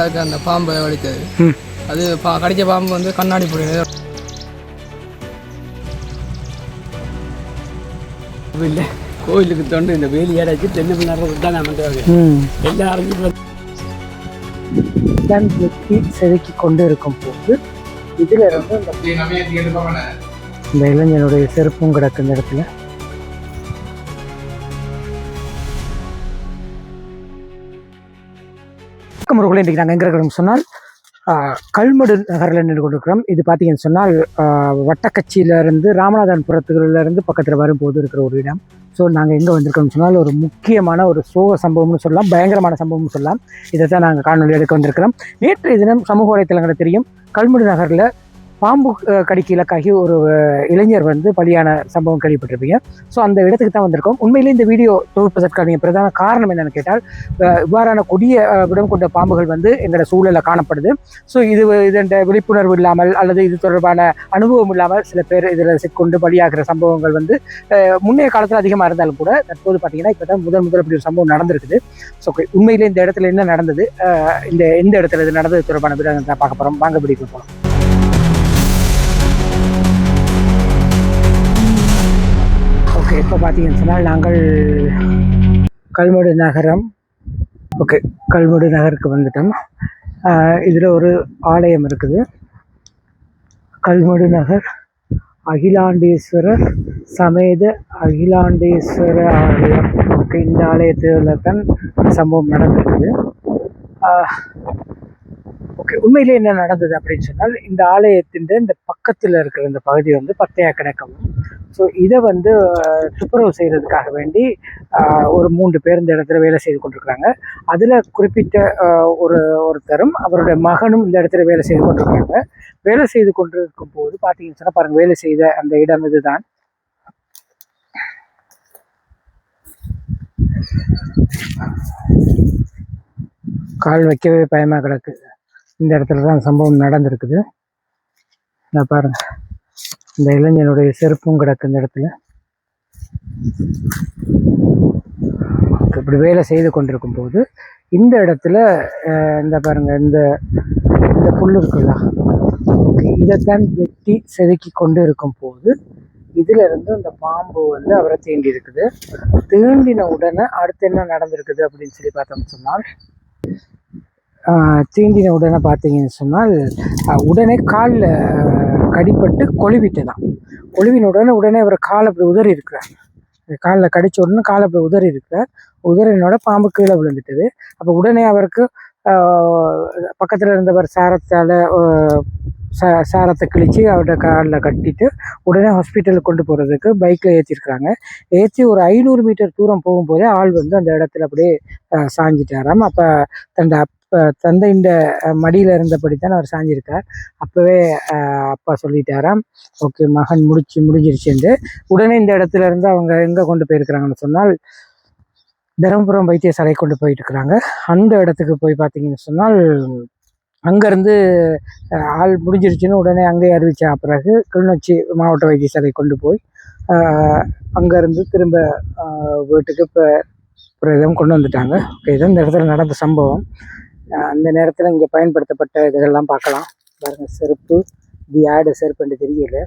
அதுக்கு அந்த பாம்பை வலித்தது. அது கடிச்ச பாம்பு வந்து கண்ணாடி போடுறது இல்லை. கோயிலுக்கு தொண்டு இந்த வேலி ஏடாச்சு தென்னை பின்னாடி தான் நான் பண்ணுறாங்க. எல்லாரும் வெட்டி செதுக்கி கொண்டு இருக்கும் போது இதுல இருந்து இந்த இளைஞனுடைய செருப்பும் கிடக்கு இந்த இடத்துல. இன்றைக்கு நாங்கள் எங்கே இருக்கிறோம் சொன்னால் கல்மடு நகரில் நின்று கொண்டிருக்கிறோம். இது பார்த்தீங்கன்னு சொன்னால் வட்டக்கச்சியிலேருந்து ராமநாதபுரத்துலேருந்து பக்கத்தில் வரும்போது இருக்கிற ஒரு இடம். ஸோ நாங்கள் எங்கே வந்திருக்கோம்னு சொன்னால் ஒரு முக்கியமான ஒரு சோக சம்பவம்னு சொல்லலாம், பயங்கரமான சம்பவம்னு சொல்லலாம். இதை தான் நாங்கள் காணொலி எடுக்க வந்திருக்கிறோம். நேற்றைய தினம் சமூக வலைத்தளங்களை தெரியும், கல்மடு நகரில் பாம்பு கடிக்கு இலக்காகி ஒரு இளைஞர் வந்து பலியான சம்பவம் கேள்விப்பட்டிருப்பீங்க. ஸோ அந்த இடத்துக்கு தான் வந்திருக்கோம். உண்மையிலே இந்த வீடியோ தொகுப்பதற்கான பிரதான காரணம் என்னென்னு கேட்டால், இவ்வாறான கொடிய விடம் கொண்ட பாம்புகள் வந்து எங்களோட சூழலில் காணப்படுது. ஸோ இதன் விழிப்புணர்வு இல்லாமல் அல்லது இது தொடர்பான அனுபவம் இல்லாமல் சில பேர் இதில் சிக்கொண்டு பலியாகிற சம்பவங்கள் வந்து முன்னைய காலத்தில் அதிகமாக இருந்தாலும் கூட தற்போது பார்த்தீங்கன்னா இப்போ தான் முதல் அப்படி ஒரு சம்பவம் நடந்திருக்குது. ஸோ உண்மையிலே இந்த இடத்துல என்ன நடந்தது, எந்த இடத்துல இது நடந்தது தொடர்பான விடங்கள் தான் பார்க்க போகிறோம். வாங்க பிடிக்க போகிறோம். ஓகே, இப்போ பார்த்தீங்கன்னு சொன்னால் நாங்கள் கல்மடு நகரம், கல்மடு நகருக்கு வந்துட்டோம். இதில் ஒரு ஆலயம் இருக்குது, கல்மடு நகர் அகிலாண்டேஸ்வரர் சமேத அகிலாண்டேஸ்வர ஆலயம். ஓகே, இந்த ஆலயத்தில் தான் சம்பவம் நடந்திருக்குது. ஓகே, உண்மையிலே என்ன நடந்தது அப்படின்னு சொன்னால், இந்த ஆலயத்தின் இந்த பக்கத்தில் இருக்கிற இந்த பகுதி வந்து பத்தையா கிடக்கவும். ஸோ இதை வந்து துப்புரவு செய்கிறதுக்காக வேண்டி ஒரு 3 பேர் இந்த இடத்துல வேலை செய்து கொண்டிருக்கிறாங்க. அதில் குறிப்பிட்ட ஒருத்தரும் அவருடைய மகனும் இந்த இடத்துல வேலை செய்து கொண்டிருக்கிறாங்க. வேலை செய்து கொண்டிருக்கும் போது பார்த்தீங்கன்னு சொன்னால் பாருங்கள், வேலை செய்த அந்த இடம் இதுதான். கால் வைக்கவே பயமாக கிடக்கு. இந்த இடத்துல தான் சம்பவம் நடந்திருக்குது. நான் பாருங்க, இந்த இளைஞனுடைய செருப்பும் கிடக்கு இந்த இடத்துல. இப்படி வேலை செய்து கொண்டிருக்கும் போது இந்த இடத்துல இந்த பாருங்க, இந்த புல் இருக்குல்ல, இதைத்தான் வெட்டி செதுக்கி கொண்டு இருக்கும் போது இதுல இருந்து அந்த பாம்பு வந்து அவரை தீண்டி இருக்குது. தீண்டின உடனே அடுத்து என்ன நடந்திருக்குது அப்படின்னு சொல்லி பார்த்தோம்னு சொன்னால், தீண்டின உடனே பார்த்தீங்கன்னு சொன்னால் உடனே காலில் கடிப்பட்டு கொழுவிட்டுதான். கொழுவின உடனே அவர் காலை அப்படி உதறி இருக்கிறார். காலில் கடித்த உடனே காலை அப்படி உதறி இருக்கிறார். உதறினோட பாம்பு கீழே விழுந்துட்டுது. அப்போ உடனே அவருக்கு பக்கத்தில் இருந்தவர் சாரத்தை கிழித்து அவரோட காலில் கட்டிட்டு உடனே ஹாஸ்பிட்டலுக்கு கொண்டு போகிறதுக்கு பைக்கில் ஏற்றிருக்கிறாங்க. ஏற்றி ஒரு 500 மீட்டர் தூரம் போகும்போதே ஆள் வந்து அந்த இடத்துல அப்படியே சாஞ்சிட்டாராம். அப்போ தந்தையின் மடியில் இருந்தபடி தான் அவர் சாஞ்சிருக்கார். அப்போவே அப்பா சொல்லிட்டாராம், ஓகே மகன் முடிஞ்சிருச்சுன்னு. உடனே இந்த இடத்துல இருந்து அவங்க எங்கே கொண்டு போயிருக்கிறாங்கன்னு சொன்னால் தருமபுரம் வைத்தியசாலை கொண்டு போயிட்டு இருக்கிறாங்க. அந்த இடத்துக்கு போய் பார்த்தீங்கன்னு சொன்னால் அங்கேருந்து ஆள் முடிஞ்சிருச்சுன்னு உடனே அங்கேயே அறிவிச்ச பிறகு கிளிநொச்சி மாவட்ட வைத்தியசாலை கொண்டு போய் அங்கேருந்து திரும்ப வீட்டுக்கு பிரதம் கொண்டு வந்துட்டாங்க. ஓகே, இதுதான் இந்த இடத்துல நடந்த சம்பவம். அந்த நேரத்தில் இங்கே பயன்படுத்தப்பட்ட இதெல்லாம் பார்க்கலாம். பாருங்க, செருப்பு, இது யாரோட செருப்புன்னு தெரியல.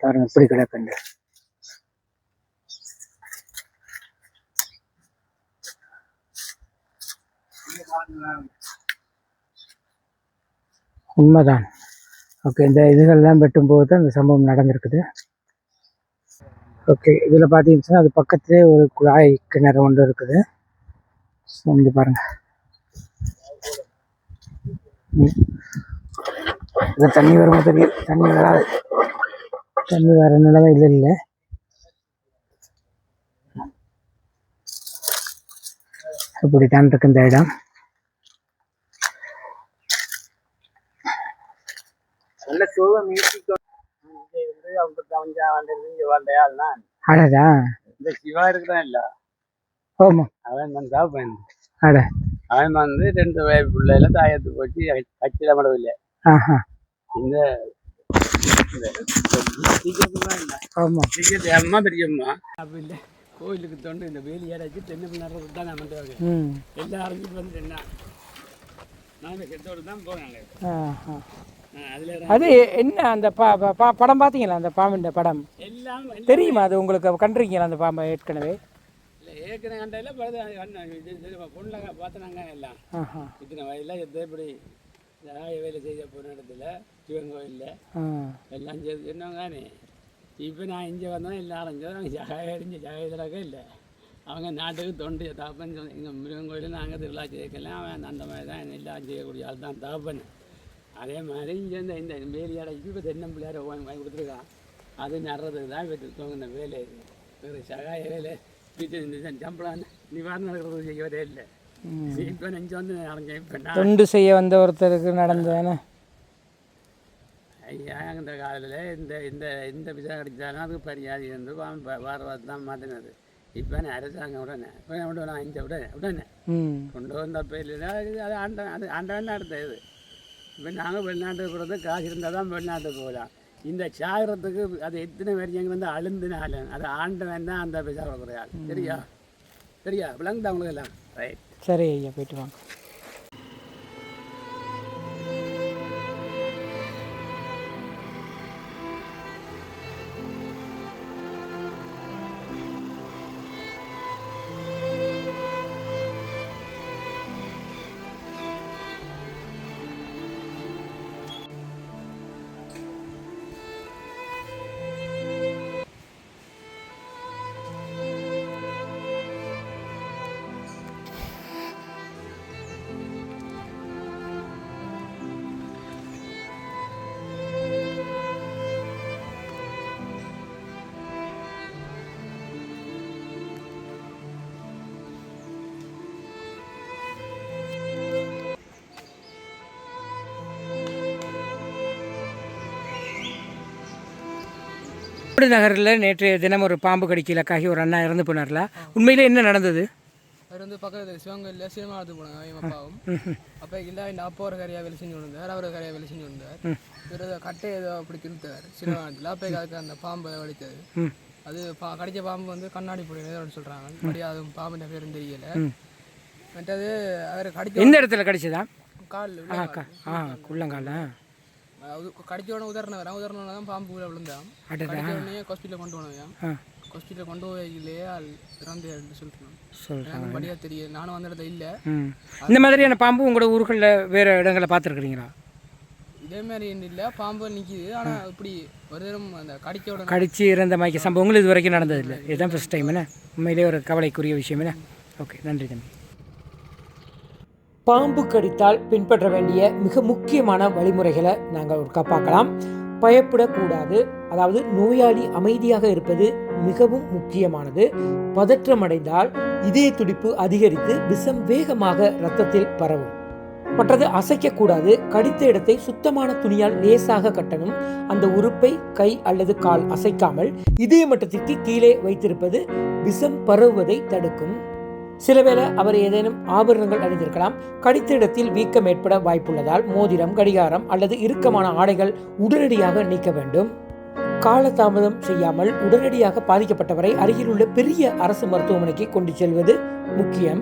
பாருங்க இப்படி கிடக்குங்க. உண்மைதான். ஓகே, இந்த இதுகள்லாம் வெட்டும்போது தான் இந்த சம்பவம் நடந்திருக்குது. ஓகே, இதில் பார்த்தீங்கன்னா அது பக்கத்துலேயே ஒரு குழாய் கிணறு ஒன்று இருக்குது. இங்கே பாருங்க, இது தண்ணி வரும்போது தெரியும். தண்ணி வராது, தண்ணி வர நிலைமை இல்லை. இப்படித்தான் இருக்கு இந்த இடம். நல்ல சோகம் அடடா இந்த சிவா இருக்குதான் இல்ல ஆமா அவன் வந்தா பயன் அட அவன் வந்து 2 வயசு பிள்ளைல தாயத்து போச்சு கட்சியில மடவில்லை ஆஹா இந்த ஆமா அம்மா பெரியம்மா அப்படி இல்லை கோயிலுக்கு தொண்டு இந்த வேலி ஏறாச்சு தென்னை பிள்ளைறது தான் நான் பண்ணுவாங்க எல்லாம் அறிஞ்சிட்டு வந்து என்ன நாங்கள் செத்தோடு தான் போனாங்க அதில் அது என்ன அந்த படம் பார்த்தீங்களா அந்த பாம்பின் படம் எல்லாம் தெரியுமா அது உங்களுக்கு கண்டிருக்கீங்களா அந்த பாம்பை ஏற்கனவே இல்லை ஏற்கனவே கண்டையில் பொண்ணுல பார்த்தனாங்க எல்லாம் இத்தனை வயதில் எப்படி ஜாய வேலை செய்ய போன இடத்துல சிவன் கோயிலில் எல்லாம் செய்து சொன்னாங்க. இப்போ நான் இங்கே வந்தோம் எல்லாம் அரைஞ்சோம் ஜகாய அடிஞ்சு ஜகாயத்திலாக்க இல்லை அவங்க நாட்டுக்கு தொண்டு தாப்பன் எங்கள் முருகன் கோயிலில் நாங்கள் திருவிழா செய்யக்கலாம் அவன் அந்த மாதிரி தான் எல்லாம் செய்யக்கூடிய ஆள் தான் தாப்பன். அதே மாதிரி இங்கே இந்த வேலி அடைச்சி இப்போ தென்னம்பிள்ளையார வாங்கி கொடுத்துருக்கான். அது நடுறதுக்கு தான் இப்போ தோங்கின வேலை ஒரு சகாய வேலை வீட்டு சம்பளம் நிவாரணம் நடக்கிறது செய்யவே இல்லை. இப்போ நெஞ்சு வந்து அரைஞ்சேன். இப்போ நான் தொண்டு செய்ய வந்த ஒருத்தருக்கு நடந்ததானே ஐயா இந்த காலத்தில் இந்த இந்த விசா கிடைச்சாலும் அதுக்கு பரியாதி இருந்து வார தான் மாற்றினது. இப்போ அரசாங்கம் உடனே இப்போ விடணும் அஞ்சு உடனே கொண்டு வந்த பேர் அது ஆண்டவன் அடுத்த இது. இப்போ நாங்கள் வெளிநாட்டுக்கு போகிறது காசு இருந்தால் தான் வெளிநாட்டுக்கு போகலாம். இந்த சாகரத்துக்கு அது எத்தனை பேர் எங்கே வந்து அழுந்தினாலும் அது ஆண்டவன் தான் அந்த விசா கொடுக்குற ஆள். சரியா சரியா விளங்குதா உங்களுக்கு எல்லாம் ரைட் சரி ஐயா போயிட்டு வாங்க. நகரில் நேற்றைய தினம் ஒரு பாம்பு கடிக்கலக்காகி ஒரு அண்ணா இறந்து போனார்ல, உண்மையில என்ன நடந்தது? அவர் வந்து பக்கத்தில் சிவங்கல்ல சினிமா எடுத்து போனாங்க எங்கள் அப்பாவும். அப்போ இல்லை இந்த அப்பா ஒரு கரையாக வேலை செஞ்சு வந்தார், அவர் ஒரு கரையாக வேலை செஞ்சு வந்தார். இவர் கட்டை ஏதோ அப்படி திருத்தார் சினிமாத்தில். அப்போ அதுக்கு அந்த பாம்பை வலித்தது. அது கடித்த பாம்பு வந்து கண்ணாடி போடுன்னு சொல்கிறாங்க. அப்படியே அது பாம்புன்ற பேரும் தெரியல. மற்றது அவர் கடிச்ச எந்த இடத்துல கடிச்சதா? கால் உள்ளங்கால கடிச்சோட உதாரணம் தான் பாம்பு கூட விழுந்தான். உடனே ஹாஸ்பிட்டலில் கொண்டு போனவையா. ஹாஸ்பிட்டலில் கொண்டு போயிலேயே இறந்து சொல்லிட்டு படியாக தெரியல. நானும் அந்த இடத்துல இல்லை. இந்த மாதிரியான பாம்பு உங்களோட ஊர்களில் வேறு இடங்களில் பார்த்துருக்குறீங்களா? இதே மாதிரி இல்லை, பாம்பு நிற்கிது. ஆனால் இப்படி ஒரு தரம் அந்த கடிச்சு இறந்த மாதிரி சம்பவங்கள் இது வரைக்கும் நடந்ததில்லை. இதுதான் ஃபஸ்ட் டைம். என்ன உண்மையிலே ஒரு கவலைக்குரிய விஷயம். என்ன ஓகே, நன்றி தம்பி. பாம்பு கடித்தால் பின்பற்ற வேண்டிய மிக முக்கியமான வழிமுறைகளை நாங்கள் ஒருக்கா பார்க்கலாம். பயப்படக்கூடாது. அதாவது நோயாளி அமைதியாக இருப்பது மிகவும் முக்கியமானது. பதற்றமடைந்தால் இதய துடிப்பு அதிகரித்து விஷம் வேகமாக இரத்தத்தில் பரவும். மற்றது அசைக்கக்கூடாது. கடித்த இடத்தை சுத்தமான துணியால் லேசாக கட்டணும். அந்த உறுப்பை கை அல்லது கால் அசைக்காமல் இதய மட்டத்திற்கு கீழே வைத்திருப்பது விஷம் பரவுவதை தடுக்கும். சிலவேளை அவர் ஏதேனும் ஆபரணங்கள் அணிந்திருக்கலாம். கடித்த இடத்தில் வீக்கம் ஏற்பட வாய்ப்புள்ளதால் மோதிரம், கடிகாரம் அல்லது இறுக்கமான ஆடைகள் உடனடியாக நீக்க வேண்டும். காலதாமதம் செய்யாமல் உடனடியாக பாதிக்கப்பட்டவரை அருகில் உள்ள பெரிய அரசு மருத்துவமனைக்கு கொண்டு செல்வது முக்கியம்.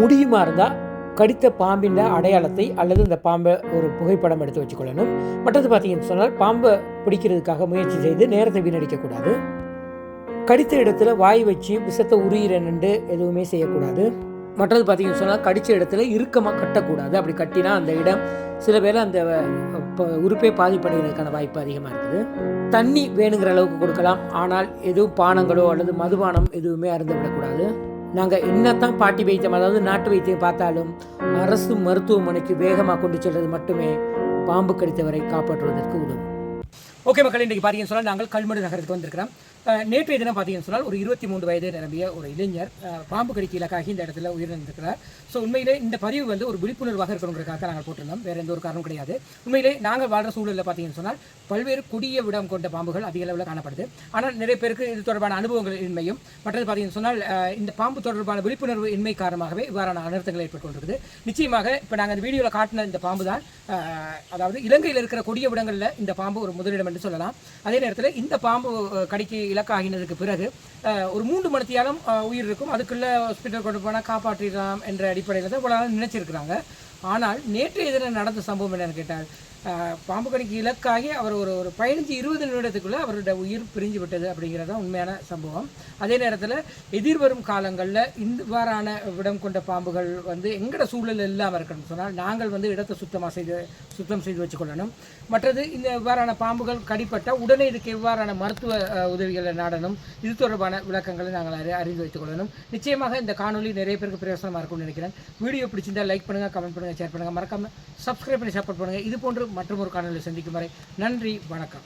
முடியுமா இருந்தால் கடித்த பாம்பின் அடையாளத்தை அல்லது இந்த பாம்பை ஒரு புகைப்படம் எடுத்து வச்சுக்கொள்ளணும். மற்றது பார்த்தீங்கன்னு சொன்னால் பாம்பை பிடிக்கிறதுக்காக முயற்சி செய்து நேரத்தை வீணடிக்கக்கூடாது. கடித்த இடத்துல வாய் வச்சு விஷத்தை உரியிறன்னு எதுவுமே செய்யக்கூடாது. மற்றது பார்த்தீங்கன்னு சொன்னால் கடித்த இடத்துல இறுக்கமாக கட்டக்கூடாது. அப்படி கட்டினா அந்த இடம் சில பேர் அந்த உறுப்பை பாதிப்படைகிறதுக்கான வாய்ப்பு அதிகமாக இருக்குது. தண்ணி வேணுங்கிற அளவுக்கு கொடுக்கலாம். ஆனால் எதுவும் பானங்களோ அல்லது மதுபானம் எதுவுமே அருந்தவிடக்கூடாது. நாங்கள் என்னத்தான் பாட்டி வைத்தியம், அதாவது நாட்டு வைத்தியம் பார்த்தாலும் அரசு மருத்துவமனைக்கு வேகமாக கொண்டு செல்வது மட்டுமே பாம்பு கடித்தவரை காப்பாற்றுவதற்கு உதவும். ஓகே மக்கள், இன்றைக்கு பார்த்தீங்கன்னு சொன்னால் நாங்கள் கல்மடு நகரத்துக்கு வந்திருக்கிறோம். நேற்றைய தினம் பார்த்தீங்கன்னு சொன்னால் ஒரு 23 வயது நிரம்பிய ஒரு இளைஞர் பாம்பு கடிக்கு இலக்காகி இந்த இடத்துல உயிரிழந்திருக்கிறார். ஸோ உண்மையிலே இந்த பதிவு வந்து ஒரு விழிப்புணர்வாக இருக்கணுங்கிறதுக்காக நாங்கள் போட்டிருந்தோம், வேறு எந்த ஒரு காரணம் கிடையாது. உண்மையிலே நாங்கள் வாழ்கிற சூழலில் பார்த்தீங்கன்னு சொன்னால் பல்வேறு கொடிய விடம் கொண்ட பாம்புகள் அதிக அளவில் காணப்படுது. ஆனால் நிறைய பேருக்கு இது தொடர்பான அனுபவங்கள் இன்மையும், மற்றது பார்த்தீங்கன்னு சொன்னால் இந்த பாம்பு தொடர்பான விழிப்புணர்வு இன்மை காரணமாகவே இவ்வாறான அனர்த்தங்கள் ஏற்பட்டு கொண்டிருக்குது. நிச்சயமாக இப்போ நாங்கள் இந்த வீடியோவில் காட்டின இந்த பாம்பு தான், அதாவது இலங்கையில் இருக்கிற கொடிய விடங்களில் இந்த பாம்பு ஒரு முதலிடம் என்று சொல்லலாம். அதே நேரத்தில் இந்த பாம்பு கடிக்கு இலக்காகினதுக்கு பிறகு ஒரு 3 மணித்தியாலும் உயிர் இருக்கும், அதுக்குள்ளே ஹாஸ்பிட்டல் கொண்டு போனால் காப்பாற்றிடலாம் என்ற அடிப்படையில் தான் இவ்வளோ நினைச்சிருக்கிறாங்க. ஆனால் நேற்றைய தினம் நடந்த சம்பவம் என்னென்னு கேட்டால், பாம்பு கடிக்கு இலக்காகி அவர் ஒரு 15-20 நிமிடத்துக்குள்ளே அவருடைய உயிர் பிரிஞ்சு விட்டது அப்படிங்கிறது உண்மையான சம்பவம். அதே நேரத்தில் எதிர்வரும் காலங்களில் இவ்வாறான விடம் கொண்ட பாம்புகள் வந்து எங்கட சூழல் இல்லாமல் இருக்கணும்னு சொன்னால் நாங்கள் வந்து இடத்தை சுத்தம் செய்து வச்சுக்கொள்ளணும். மற்றது இந்த இவ்வாறான பாம்புகள் கடிப்பட்டால் உடனே இதுக்கு எவ்வாறான மருத்துவ உதவிகளை நாடணும், இது தொடர்பான விளக்கங்களை நாங்கள் அறிந்து வைத்துக் கொள்ளணும். நிச்சயமாக இந்த காணொலி நிறைய பேருக்கு பிரயோசனமாக இருக்கும்னு நினைக்கிறேன். வீடியோ பிடிச்சிருந்தால் லைக் பண்ணுங்கள், கமெண்ட் பண்ணுங்கள், ஷேர் பண்ணுங்கள், மறக்காமல் சப்ஸ்கிரைப் பண்ணி சப்போர்ட் பண்ணுங்கள். இது போன்று மற்றொரு காணொலியில் சந்திக்கும் வரை நன்றி, வணக்கம்.